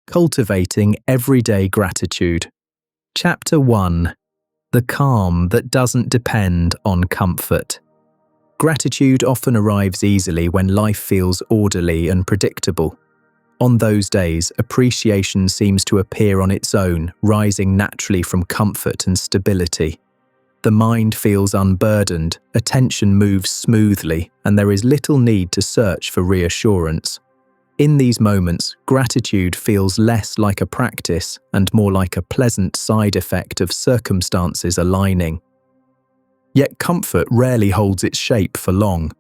Cultivating Everyday Gratitude. Chapter 1. The Calm That Doesn't Depend on Comfort. Gratitude often arrives easily when life feels orderly and predictable. On those days, appreciation seems to appear on its own, rising naturally from comfort and stability. The mind feels unburdened, attention moves smoothly, and there is little need to search for reassurance. In these moments, gratitude feels less like a practice and more like a pleasant side effect of circumstances aligning. Yet comfort rarely holds its shape for long.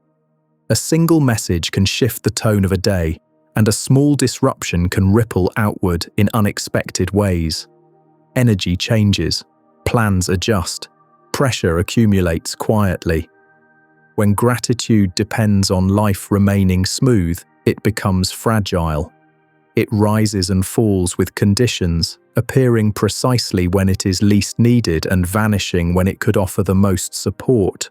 A single message can shift the tone of a day, and a small disruption can ripple outward in unexpected ways. Energy changes, plans adjust, pressure accumulates quietly. When gratitude depends on life remaining smooth, it becomes fragile. It rises and falls with conditions, appearing precisely when it is least needed and vanishing when it could offer the most support.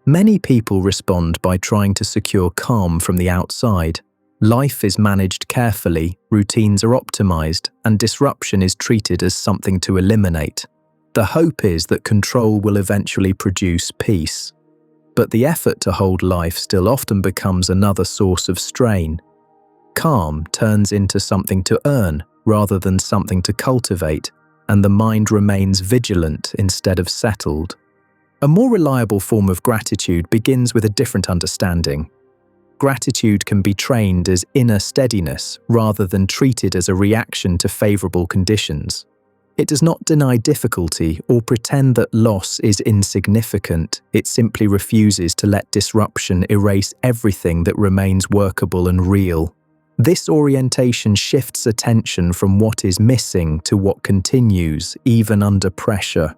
Many people respond by trying to secure calm from the outside. Life is managed carefully, routines are optimized, and disruption is treated as something to eliminate. The hope is that control will eventually produce peace. But the effort to hold life still often becomes another source of strain. Calm turns into something to earn rather than something to cultivate, and the mind remains vigilant instead of settled. A more reliable form of gratitude begins with a different understanding. Gratitude can be trained as inner steadiness rather than treated as a reaction to favorable conditions. It does not deny difficulty or pretend that loss is insignificant. It simply refuses to let disruption erase everything that remains workable and real. This orientation shifts attention from what is missing to what continues, even under pressure.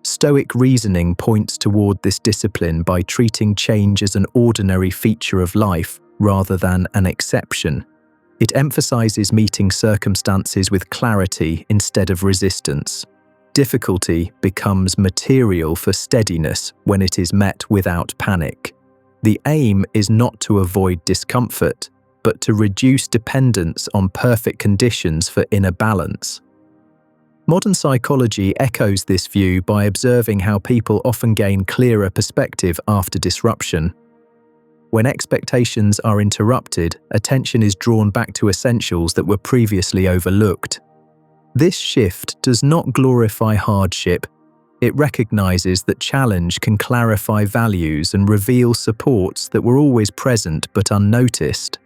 Stoic reasoning points toward this discipline by treating change as an ordinary feature of life rather than an exception. It emphasizes meeting circumstances with clarity instead of resistance. Difficulty becomes material for steadiness when it is met without panic. The aim is not to avoid discomfort, but to reduce dependence on perfect conditions for inner balance. Modern psychology echoes this view by observing how people often gain clearer perspective after disruption. When expectations are interrupted, attention is drawn back to essentials that were previously overlooked. This shift does not glorify hardship. It recognizes that challenge can clarify values and reveal supports that were always present but unnoticed.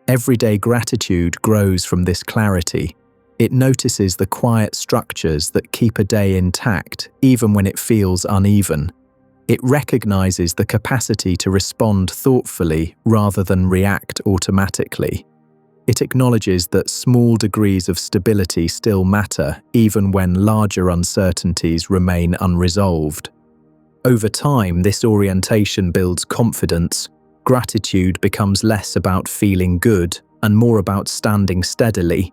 Everyday gratitude grows from this clarity. It notices the quiet structures that keep a day intact, even when it feels uneven. It recognizes the capacity to respond thoughtfully rather than react automatically. It acknowledges that small degrees of stability still matter, even when larger uncertainties remain unresolved. Over time, this orientation builds confidence. Gratitude becomes less about feeling good and more about standing steadily.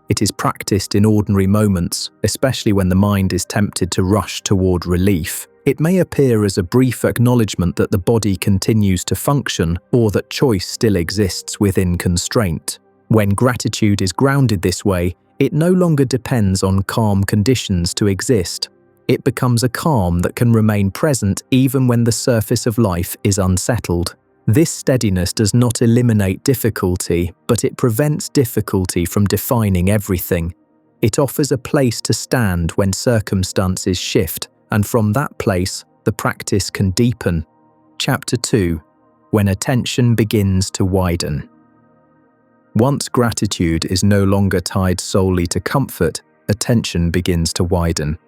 It is practiced in ordinary moments, especially when the mind is tempted to rush toward relief. It may appear as a brief acknowledgement that the body continues to function or that choice still exists within constraint. When gratitude is grounded this way, it no longer depends on calm conditions to exist. It becomes a calm that can remain present even when the surface of life is unsettled. This steadiness does not eliminate difficulty, but it prevents difficulty from defining everything. It offers a place to stand when circumstances shift, and from that place, the practice can deepen. Chapter 2. When attention begins to widen. Once gratitude is no longer tied solely to comfort, attention begins to widen.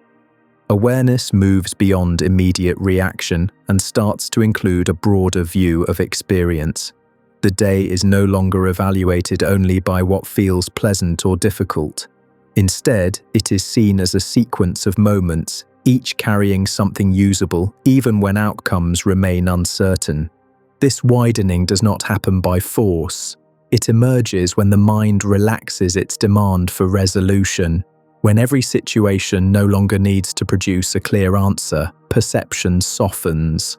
Awareness moves beyond immediate reaction and starts to include a broader view of experience. The day is no longer evaluated only by what feels pleasant or difficult. Instead, it is seen as a sequence of moments, each carrying something usable, even when outcomes remain uncertain. This widening does not happen by force. It emerges when the mind relaxes its demand for resolution. When every situation no longer needs to produce a clear answer, perception softens.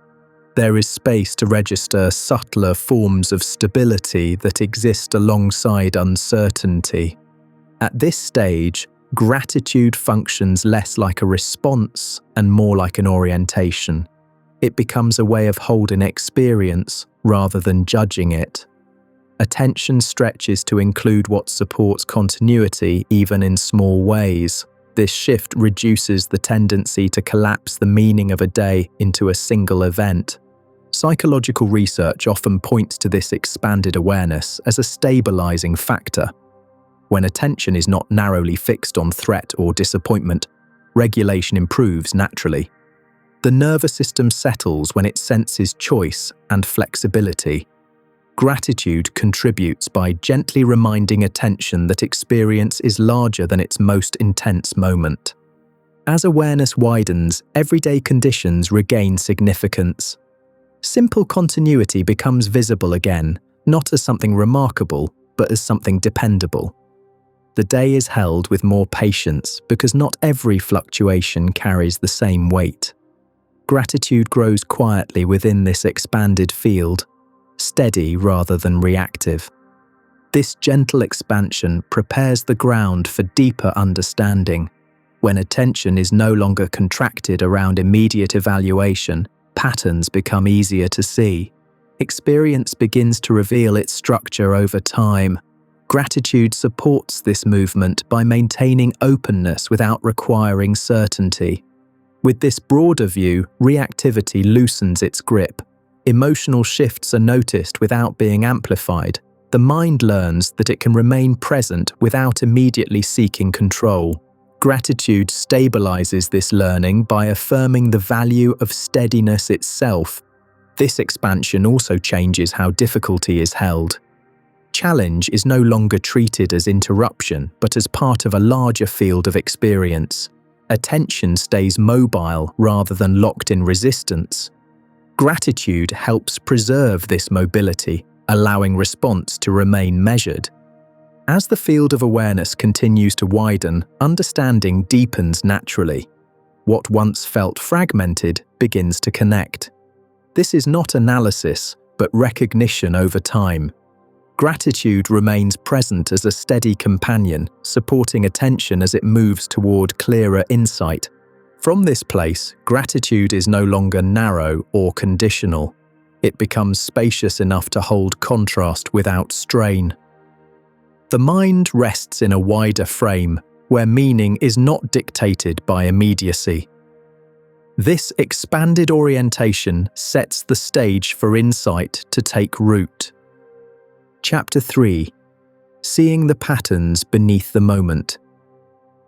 There is space to register subtler forms of stability that exist alongside uncertainty. At this stage, gratitude functions less like a response and more like an orientation. It becomes a way of holding experience rather than judging it. Attention stretches to include what supports continuity even in small ways. This shift reduces the tendency to collapse the meaning of a day into a single event. Psychological research often points to this expanded awareness as a stabilizing factor. When attention is not narrowly fixed on threat or disappointment, regulation improves naturally. The nervous system settles when it senses choice and flexibility. Gratitude contributes by gently reminding attention that experience is larger than its most intense moment. As awareness widens, everyday conditions regain significance. Simple continuity becomes visible again, not as something remarkable, but as something dependable. The day is held with more patience because not every fluctuation carries the same weight. Gratitude grows quietly within this expanded field, steady rather than reactive. This gentle expansion prepares the ground for deeper understanding. When attention is no longer contracted around immediate evaluation, patterns become easier to see. Experience begins to reveal its structure over time. Gratitude supports this movement by maintaining openness without requiring certainty. With this broader view, reactivity loosens its grip. Emotional shifts are noticed without being amplified. The mind learns that it can remain present without immediately seeking control. Gratitude stabilizes this learning by affirming the value of steadiness itself. This expansion also changes how difficulty is held. Challenge is no longer treated as interruption, but as part of a larger field of experience. Attention stays mobile rather than locked in resistance. Gratitude helps preserve this mobility, allowing response to remain measured. As the field of awareness continues to widen, understanding deepens naturally. What once felt fragmented begins to connect. This is not analysis, but recognition over time. Gratitude remains present as a steady companion, supporting attention as it moves toward clearer insight. From this place, gratitude is no longer narrow or conditional. It becomes spacious enough to hold contrast without strain. The mind rests in a wider frame, where meaning is not dictated by immediacy. This expanded orientation sets the stage for insight to take root. Chapter 3. Seeing the patterns beneath the moment.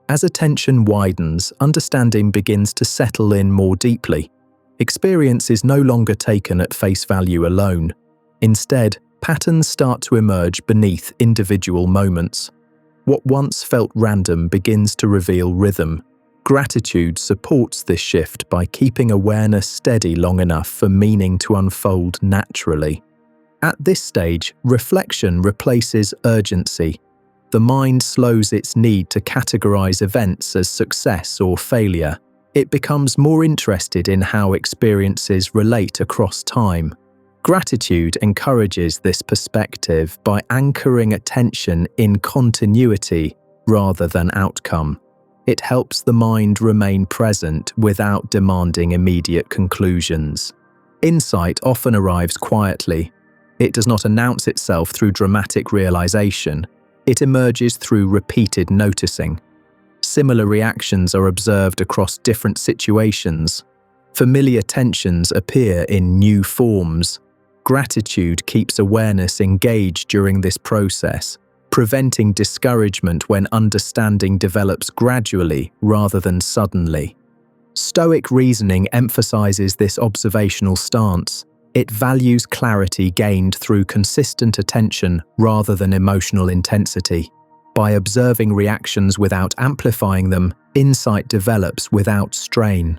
As attention widens, understanding begins to settle in more deeply. Experience is no longer taken at face value alone. Instead, patterns start to emerge beneath individual moments. What once felt random begins to reveal rhythm. Gratitude supports this shift by keeping awareness steady long enough for meaning to unfold naturally. At this stage, reflection replaces urgency. The mind slows its need to categorize events as success or failure. It becomes more interested in how experiences relate across time. Gratitude encourages this perspective by anchoring attention in continuity rather than outcome. It helps the mind remain present without demanding immediate conclusions. Insight often arrives quietly. It does not announce itself through dramatic realization. It emerges through repeated noticing. Similar reactions are observed across different situations. Familiar tensions appear in new forms. Gratitude keeps awareness engaged during this process, preventing discouragement when understanding develops gradually rather than suddenly. Stoic reasoning emphasizes this observational stance. It values clarity gained through consistent attention rather than emotional intensity. By observing reactions without amplifying them, insight develops without strain.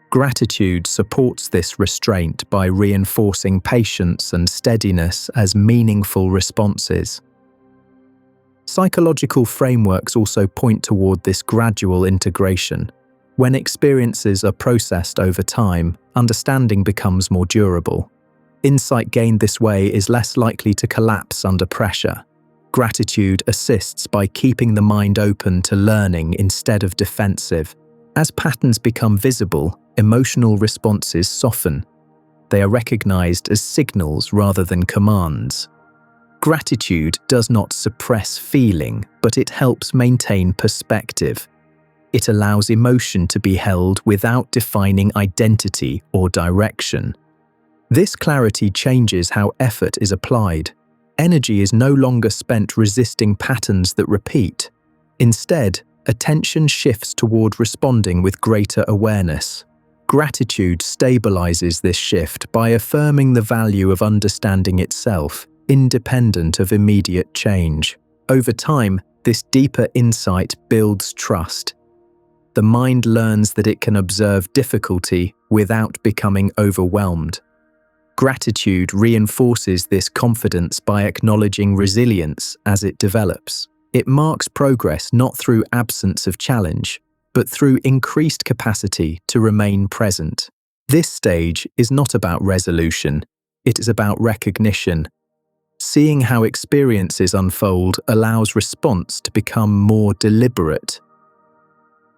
Gratitude supports this restraint by reinforcing patience and steadiness as meaningful responses. Psychological frameworks also point toward this gradual integration. When experiences are processed over time, understanding becomes more durable. Insight gained this way is less likely to collapse under pressure. Gratitude assists by keeping the mind open to learning instead of defensive. As patterns become visible, emotional responses soften. They are recognized as signals rather than commands. Gratitude does not suppress feeling, but it helps maintain perspective. It allows emotion to be held without defining identity or direction. This clarity changes how effort is applied. Energy is no longer spent resisting patterns that repeat. Instead, attention shifts toward responding with greater awareness. Gratitude stabilizes this shift by affirming the value of understanding itself, independent of immediate change. Over time, this deeper insight builds trust. The mind learns that it can observe difficulty without becoming overwhelmed. Gratitude reinforces this confidence by acknowledging resilience as it develops. It marks progress not through absence of challenge, but through increased capacity to remain present. This stage is not about resolution, it is about recognition. Seeing how experiences unfold allows response to become more deliberate.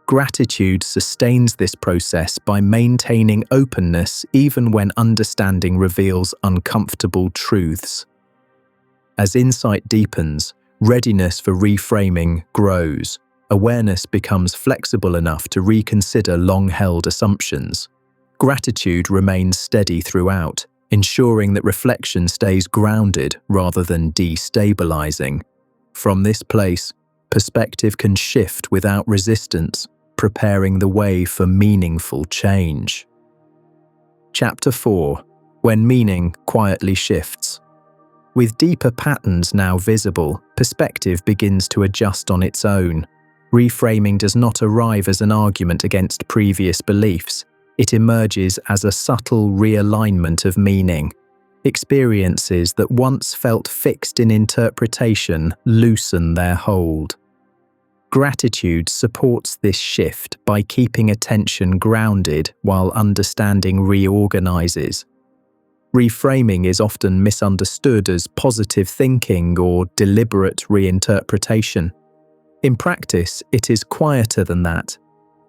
Gratitude sustains this process by maintaining openness even when understanding reveals uncomfortable truths. As insight deepens, readiness for reframing grows. Awareness becomes flexible enough to reconsider long-held assumptions. Gratitude remains steady throughout, ensuring that reflection stays grounded rather than destabilizing. From this place, perspective can shift without resistance, preparing the way for meaningful change. Chapter 4. When meaning quietly shifts. With deeper patterns now visible, perspective begins to adjust on its own. Reframing does not arrive as an argument against previous beliefs. It emerges as a subtle realignment of meaning. Experiences that once felt fixed in interpretation loosen their hold. Gratitude supports this shift by keeping attention grounded while understanding reorganizes. Reframing is often misunderstood as positive thinking or deliberate reinterpretation. In practice, it is quieter than that.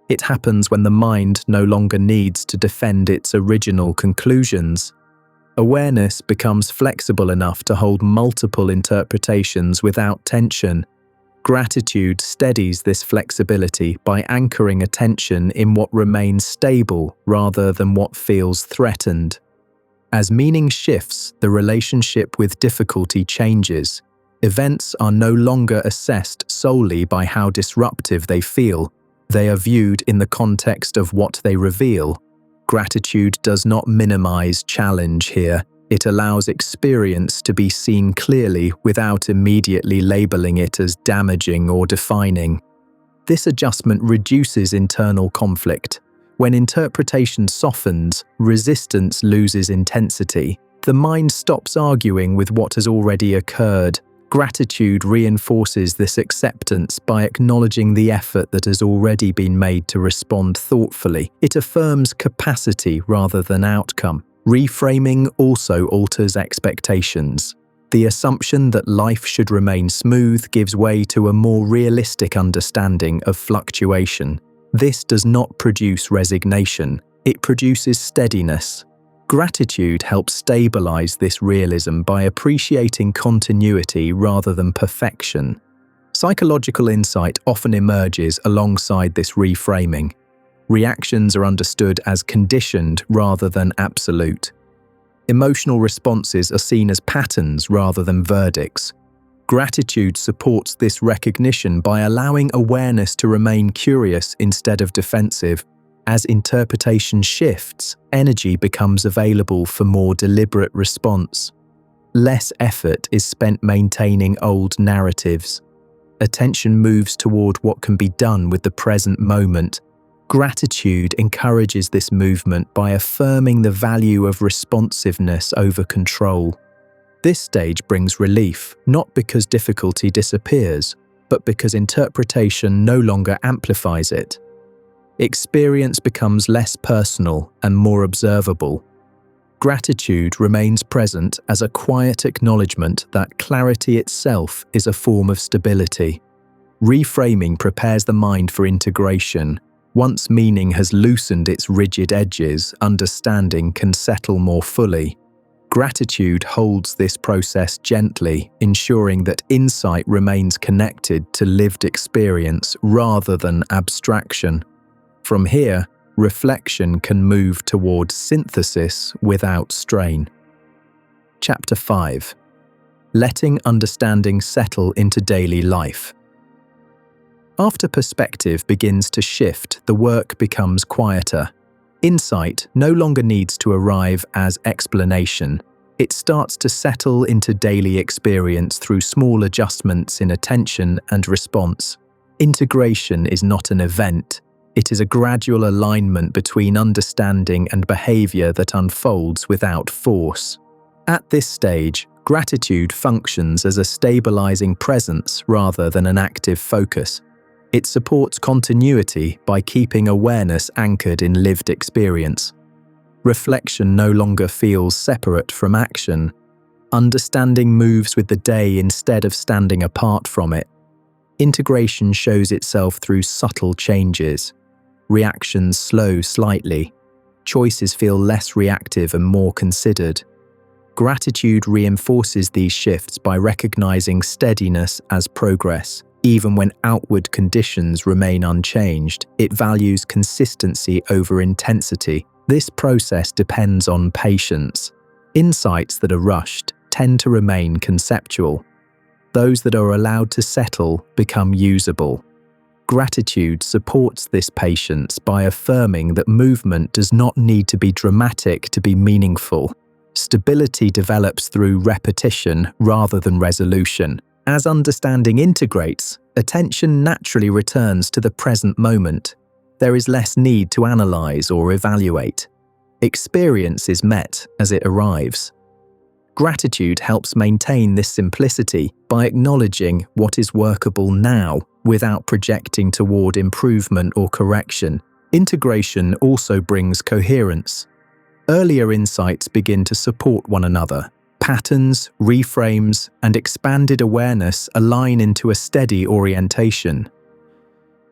It happens when the mind no longer needs to defend its original conclusions. Awareness becomes flexible enough to hold multiple interpretations without tension. Gratitude steadies this flexibility by anchoring attention in what remains stable rather than what feels threatened. As meaning shifts, the relationship with difficulty changes. Events are no longer assessed solely by how disruptive they feel. They are viewed in the context of what they reveal. Gratitude does not minimize challenge here. It allows experience to be seen clearly without immediately labeling it as damaging or defining. This adjustment reduces internal conflict. When interpretation softens, resistance loses intensity. The mind stops arguing with what has already occurred. Gratitude reinforces this acceptance by acknowledging the effort that has already been made to respond thoughtfully. It affirms capacity rather than outcome. Reframing also alters expectations. The assumption that life should remain smooth gives way to a more realistic understanding of fluctuation. This does not produce resignation, it produces steadiness. Gratitude helps stabilize this realism by appreciating continuity rather than perfection. Psychological insight often emerges alongside this reframing. Reactions are understood as conditioned rather than absolute. Emotional responses are seen as patterns rather than verdicts. Gratitude supports this recognition by allowing awareness to remain curious instead of defensive. As interpretation shifts, energy becomes available for more deliberate response. Less effort is spent maintaining old narratives. Attention moves toward what can be done with the present moment. Gratitude encourages this movement by affirming the value of responsiveness over control. This stage brings relief, not because difficulty disappears, but because interpretation no longer amplifies it. Experience becomes less personal and more observable. Gratitude remains present as a quiet acknowledgement that clarity itself is a form of stability. Reframing prepares the mind for integration. Once meaning has loosened its rigid edges, understanding can settle more fully. Gratitude holds this process gently, ensuring that insight remains connected to lived experience rather than abstraction. From here, reflection can move towards synthesis without strain. Chapter 5. Letting understanding settle into daily life. After perspective begins to shift, the work becomes quieter. Insight no longer needs to arrive as explanation. It starts to settle into daily experience through small adjustments in attention and response. Integration is not an event. It is a gradual alignment between understanding and behavior that unfolds without force. At this stage, gratitude functions as a stabilizing presence rather than an active focus. It supports continuity by keeping awareness anchored in lived experience. Reflection no longer feels separate from action. Understanding moves with the day instead of standing apart from it. Integration shows itself through subtle changes. Reactions slow slightly. Choices feel less reactive and more considered. Gratitude reinforces these shifts by recognizing steadiness as progress. Even when outward conditions remain unchanged, it values consistency over intensity. This process depends on patience. Insights that are rushed tend to remain conceptual. Those that are allowed to settle become usable. Gratitude supports this patience by affirming that movement does not need to be dramatic to be meaningful. Stability develops through repetition rather than resolution. As understanding integrates, attention naturally returns to the present moment. There is less need to analyze or evaluate. Experience is met as it arrives. Gratitude helps maintain this simplicity by acknowledging what is workable now without projecting toward improvement or correction. Integration also brings coherence. Earlier insights begin to support one another. Patterns, reframes, and expanded awareness align into a steady orientation.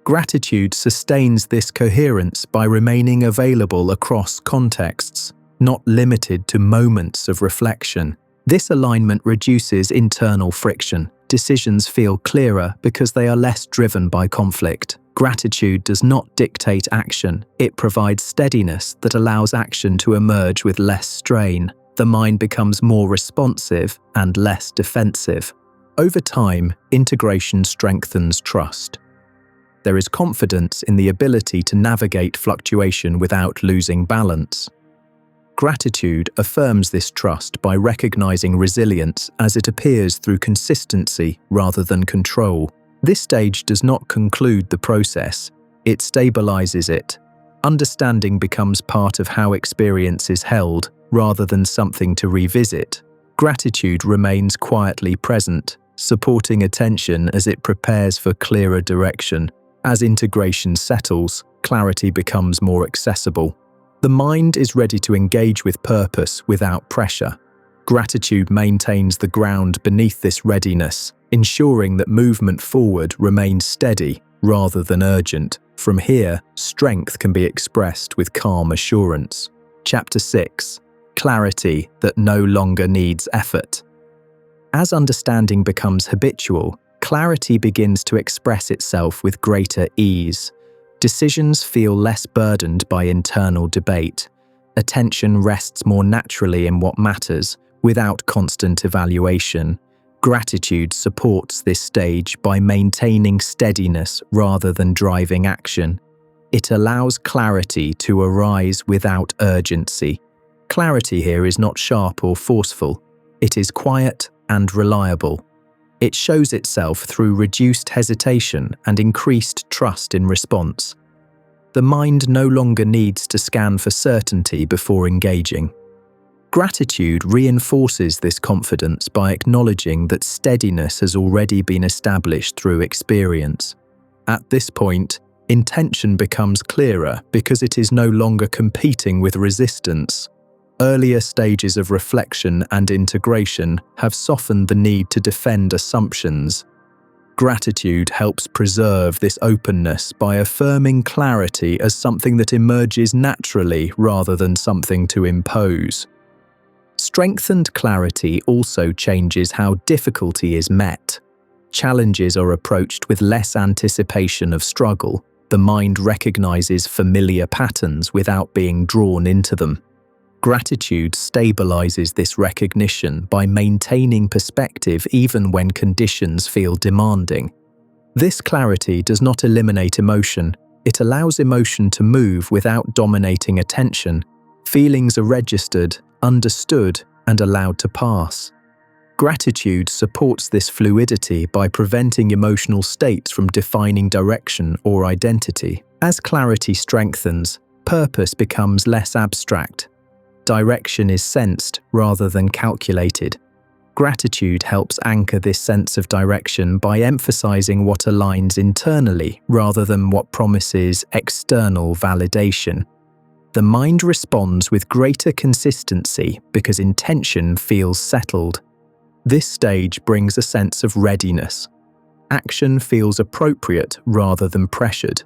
Gratitude sustains this coherence by remaining available across contexts, not limited to moments of reflection. This alignment reduces internal friction. Decisions feel clearer because they are less driven by conflict. Gratitude does not dictate action. It provides steadiness that allows action to emerge with less strain. The mind becomes more responsive and less defensive. Over time, integration strengthens trust. There is confidence in the ability to navigate fluctuation without losing balance. Gratitude affirms this trust by recognizing resilience as it appears through consistency rather than control. This stage does not conclude the process, it stabilizes it. Understanding becomes part of how experience is held, rather than something to revisit. Gratitude remains quietly present, supporting attention as it prepares for clearer direction. As integration settles, clarity becomes more accessible. The mind is ready to engage with purpose without pressure. Gratitude maintains the ground beneath this readiness, ensuring that movement forward remains steady rather than urgent. From here, strength can be expressed with calm assurance. Chapter 6. Clarity that no longer needs effort. As understanding becomes habitual, clarity begins to express itself with greater ease. Decisions feel less burdened by internal debate. Attention rests more naturally in what matters, without constant evaluation. Gratitude supports this stage by maintaining steadiness rather than driving action. It allows clarity to arise without urgency. Clarity here is not sharp or forceful. It is quiet and reliable. It shows itself through reduced hesitation and increased trust in response. The mind no longer needs to scan for certainty before engaging. Gratitude reinforces this confidence by acknowledging that steadiness has already been established through experience. At this point, intention becomes clearer because it is no longer competing with resistance. Earlier stages of reflection and integration have softened the need to defend assumptions. Gratitude helps preserve this openness by affirming clarity as something that emerges naturally rather than something to impose. Strengthened clarity also changes how difficulty is met. Challenges are approached with less anticipation of struggle. The mind recognizes familiar patterns without being drawn into them. Gratitude stabilizes this recognition by maintaining perspective even when conditions feel demanding. This clarity does not eliminate emotion. It allows emotion to move without dominating attention. Feelings are registered, understood, and allowed to pass. Gratitude supports this fluidity by preventing emotional states from defining direction or identity. As clarity strengthens, purpose becomes less abstract. Direction is sensed rather than calculated. Gratitude helps anchor this sense of direction by emphasizing what aligns internally rather than what promises external validation. The mind responds with greater consistency because intention feels settled. This stage brings a sense of readiness. Action feels appropriate rather than pressured.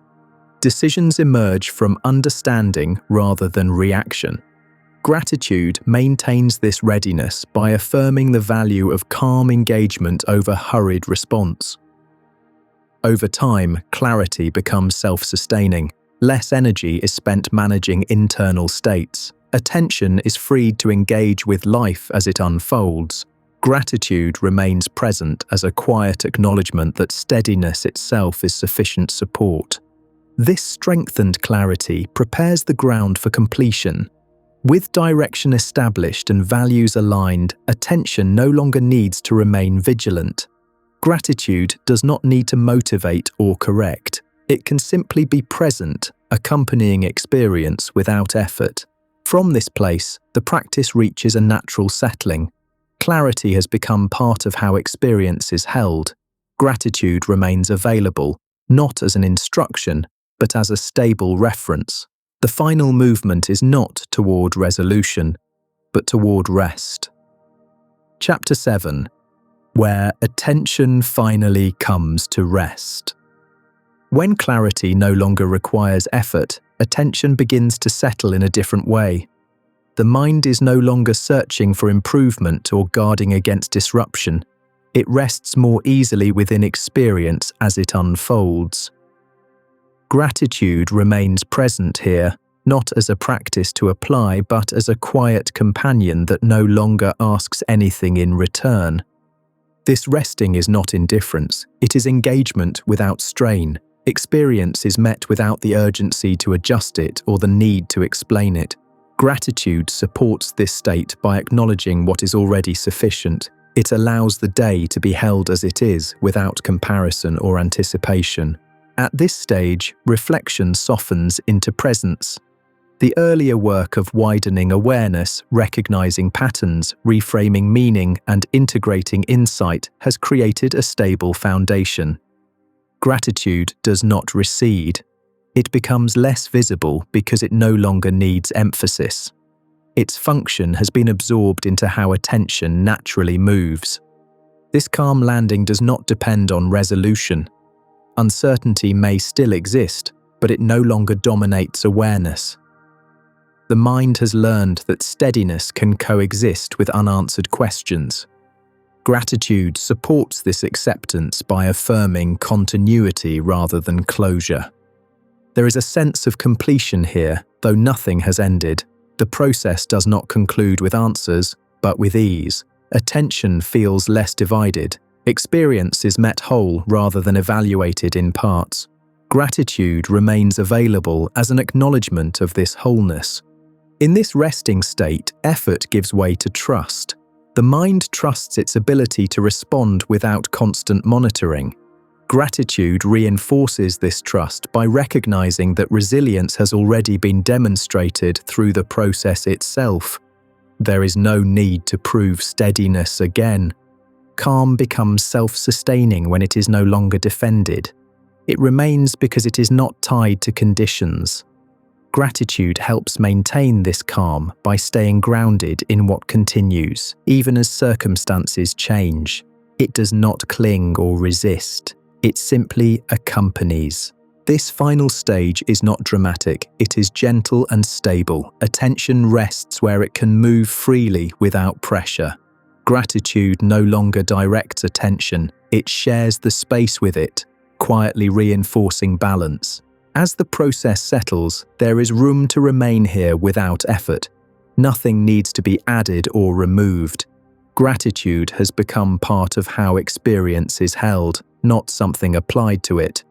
Decisions emerge from understanding rather than reaction. Gratitude maintains this readiness by affirming the value of calm engagement over hurried response. Over time, clarity becomes self-sustaining. Less energy is spent managing internal states. Attention is freed to engage with life as it unfolds. Gratitude remains present as a quiet acknowledgement that steadiness itself is sufficient support. This strengthened clarity prepares the ground for completion. With direction established and values aligned, attention no longer needs to remain vigilant. Gratitude does not need to motivate or correct. It can simply be present, accompanying experience without effort. From this place, the practice reaches a natural settling. Clarity has become part of how experience is held. Gratitude remains available, not as an instruction, but as a stable reference. The final movement is not toward resolution, but toward rest. Chapter 7. Where attention finally comes to rest. When clarity no longer requires effort, attention begins to settle in a different way. The mind is no longer searching for improvement or guarding against disruption. It rests more easily within experience as it unfolds. Gratitude remains present here, not as a practice to apply, but as a quiet companion that no longer asks anything in return. This resting is not indifference, it is engagement without strain. Experience is met without the urgency to adjust it or the need to explain it. Gratitude supports this state by acknowledging what is already sufficient. It allows the day to be held as it is, without comparison or anticipation. At this stage, reflection softens into presence. The earlier work of widening awareness, recognizing patterns, reframing meaning, and integrating insight has created a stable foundation. Gratitude does not recede. It becomes less visible because it no longer needs emphasis. Its function has been absorbed into how attention naturally moves. This calm landing does not depend on resolution. Uncertainty may still exist, but it no longer dominates awareness. The mind has learned that steadiness can coexist with unanswered questions. Gratitude supports this acceptance by affirming continuity rather than closure. There is a sense of completion here, though nothing has ended. The process does not conclude with answers, but with ease. Attention feels less divided. Experience is met whole rather than evaluated in parts. Gratitude remains available as an acknowledgement of this wholeness. In this resting state, effort gives way to trust. The mind trusts its ability to respond without constant monitoring. Gratitude reinforces this trust by recognizing that resilience has already been demonstrated through the process itself. There is no need to prove steadiness again. Calm becomes self-sustaining when it is no longer defended. It remains because it is not tied to conditions. Gratitude helps maintain this calm by staying grounded in what continues, even as circumstances change. It does not cling or resist. It simply accompanies. This final stage is not dramatic, it is gentle and stable. Attention rests where it can move freely without pressure. Gratitude no longer directs attention, it shares the space with it, quietly reinforcing balance. As the process settles, there is room to remain here without effort. Nothing needs to be added or removed. Gratitude has become part of how experience is held, not something applied to it.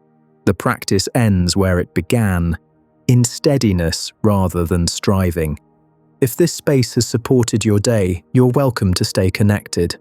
The practice ends where it began, in steadiness rather than striving. If this space has supported your day, you're welcome to stay connected.